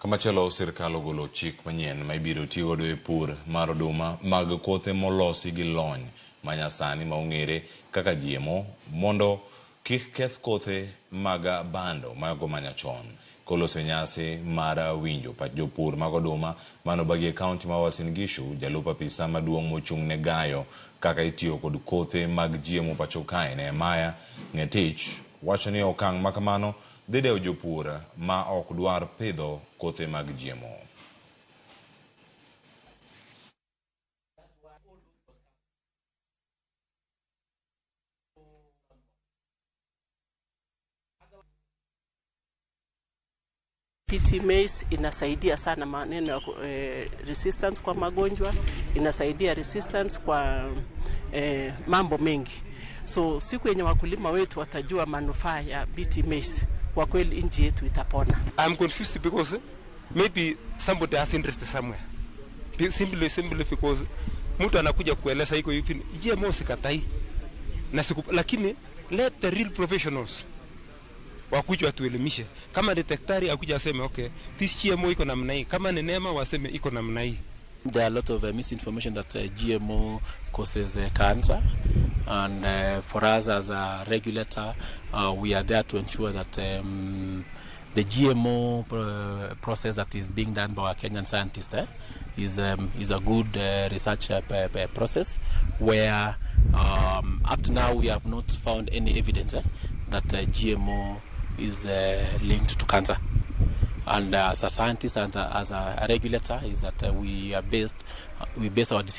Kamachalo sirkal ogolo chik manyien ma ibiro tiyo godo e pur mar oduma mag kothe molosi gi lony manyasani ma ong'ere kaka GMO mondo kik keth kothe mag bando mago manyachon. Koloso nyasi mar winjo pach jopur mag oduma manobagi e kaunti ma Uasin Gishu, jalup apisa maduong' mochung' ne gayo kaka itiyo kod kothe mag GMO pacho kae Nehemiah Ngetich wacho ni okang' makamano dhi dewo jopur ma ok dwar pidho kothe mag GMO. PT maize inasaidia sana maneno ya resistance kwa magonjwa, inasaidia resistance kwa mambo mengi. So siku yenye wakulima wetu watajua manufaa ya PT maize, kwa kweli nchi yetu itapona. I'm confused because maybe somebody has interest somewhere. Simply because mtu anakuja kueleza iko hivi, GMO sikatai. Lakini let the real professionals wakuja tuelimishe. Kama ni daktari akuja aseme okay, this GMO iko namna hii. Kama ni neema waseme iko namna hii. There are a lot of misinformation that GMO causes cancer, and for us as a regulator, we are there to ensure that the GMO process that is being done by our Kenyan scientists is a good research process where up to now we have not found any evidence that GMO is linked to cancer. And as a scientist and as a regulator is that we base our decision